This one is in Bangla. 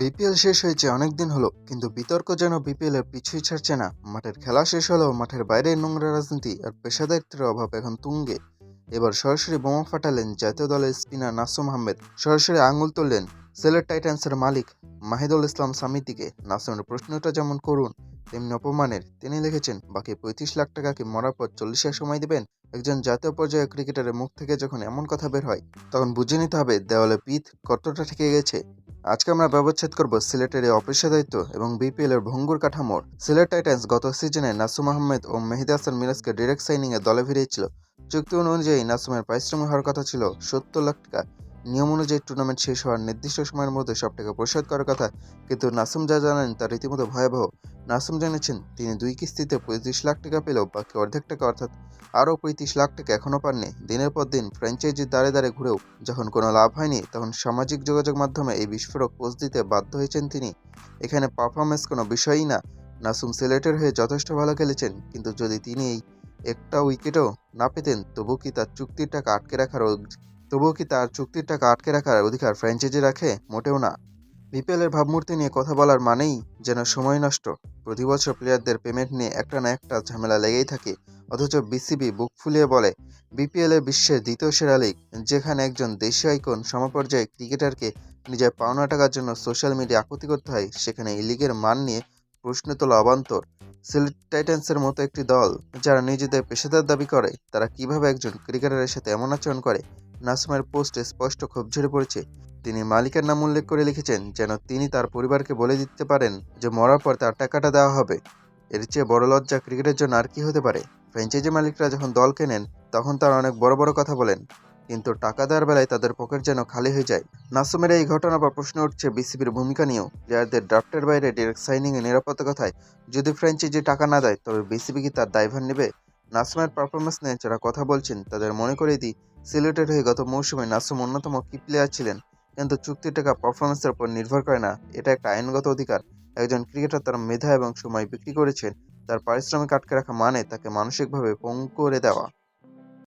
বিপিএল শেষ হয়েছে অনেকদিন হলো, কিন্তু বিতর্ক যেন বিপিএল এর পিছুই ছাড়ছে না। মাঠের খেলা শেষ হলেও মাঠের বাইরে নোংরা রাজনীতি আর পেশাদারিত্বের অভাব এখন তুঙ্গে। এবার সরাসরি বোমা ফাটালেন জাতীয় দলের স্পিনার নাসুম আহমেদ। সরাসরি আঙুল তুললেন সিলেট টাইটান্সের মালিক মাহিদুল ইসলাম সামির দিকে। নাসুমের প্রশ্নটা যেমন করুন তেমনি অপমানের। তিনি লিখেছেন, বাকি 35 লাখ টাকা কি মরার পর 40 সময় দিবেন? একজন জাতীয় পর্যায়ের ক্রিকেটারের মুখ থেকে যখন এমন কথা বের হয়, তখন বুঝে নিতে হবে দেওয়ালে পিঠ কতটা ঠেকে গেছে। আজকে আমরা ব্যবচ্ছেদ করব সিলেটের এই অপেশাদারিত্ব এবং বিপিএল এর ভঙ্গুর কাঠামোর। সিলেট টাইটান্স গত সিজনে নাসুম আহমেদ ও মেহেদী হাসান মিরাজকে ডিরেক্ট সাইনিং এ দলে ফিরিয়েছিল। চুক্তি অনুযায়ী নাসুমের পারিশ্রমিক হওয়ার কথা ছিল 70 লাখ টাকা। নিয়ম অনুযায়ী টুর্নামেন্ট শেষ হওয়ার নির্দিষ্ট সময়ের মধ্যে সব টাকা পরিশোধ করার কথা, কিন্তু নাসুম যা জানান তা রীতিমতো ভয়াবহ। নাসুম জানিয়েছেন, তিনি 2 কিস্তিতে 35 লাখ টাকা পেলেও বাকি অর্ধেক টাকা অর্থাৎ আরও 35 লাখ টাকা এখনও পাননি। দিনের পর দিন ফ্র্যাঞ্চাইজির দ্বারে দ্বারে ঘুরেও যখন কোনো লাভ হয়নি, তখন সামাজিক যোগাযোগ মাধ্যমে এই বিস্ফোরক পোস্ট দিতে বাধ্য হয়েছেন তিনি। এখানে পারফরমেন্স কোনো বিষয়ই না। নাসুম সিলেটের হয়ে যথেষ্ট ভালো খেলেছেন, কিন্তু যদি তিনি এই একটা উইকেটও না পেতেন, তবুও কি তার চুক্তির টাকা আটকে রাখার অধিকার ফ্র্যাঞ্চাইজি রাখে? মোটেও না। বিপিএল এর ভাবমূর্তি নিয়ে কথা বলার মানেই যেন সময় নষ্ট। প্রতি বছর প্লেয়ারদের পেমেন্ট নিয়ে একটা না একটা ঝামেলা লেগেই থাকে, অথচ বিসিবি বুক ফুলিয়ে বলে বিপিএল এর বিশ্বের দ্বিতীয় সেরা লিগ, যেখানে একজন দেশীয় আইকন সমপর্যায়ে ক্রিকেটারকে নিজের পাওনা টাকার জন্য সোশ্যাল মিডিয়া আকুতি করতে হয়, সেখানে এই লিগের মান নিয়ে প্রশ্ন তোলা অবান্তর। সিলেট টাইটান্সের মতো একটি দল, যারা নিজেদের পেশাদার দাবি করে, তারা কিভাবে একজন ক্রিকেটারের সাথে এমন আচরণ করে? নাসুমের পোস্টে স্পষ্ট ক্ষোভ ঝরে পড়েছে। তিনি মালিকের নাম উল্লেখ করে লিখেছেন, যেন তিনি তার পরিবারকে বলে দিতে পারেন যে মরার পর তার টাকাটা দেওয়া হবে। এর চেয়ে বড় লজ্জা ক্রিকেটের জন্য আর কি হতে পারে? ফ্র্যাঞ্চাইজি মালিকরা যখন দল কেনেন, তখন তারা অনেক বড় বড় কথা বলেন, কিন্তু টাকা দেওয়ার বেলায় তাদের পকেট যেন খালি হয়ে যায়। নাসুমের এই ঘটনা বা প্রশ্ন উঠছে বিসিবির ভূমিকা নিয়েও। প্লেয়ারদের ড্রাফটের বাইরে ডিরেক্ট সাইনিংয়ে নিরাপত্তা কথায়, যদি ফ্র্যাঞ্চাইজি টাকা না দেয়, তবে বিসিবি কি তার দায়ভার নেবে? নাসুমের পারফরমেন্স নিয়ে যারা কথা বলছেন, তাদের মনে করিয়ে দিই, সিলেটের হয়ে গত মৌসুমে নাসুম অন্যতম কি প্লেয়ার ছিলেন। কিন্তু চুক্তির টাকা পারফরমেন্সের উপর নির্ভর করে না, এটা একটা আইনগত অধিকার। একজন ক্রিকেটার তার মেধা এবং সময় বিক্রি করেছেন, তার পারিশ্রমিক আটকে রাখা মানে তাকে মানসিকভাবে পঙ্গু করে দেওয়া।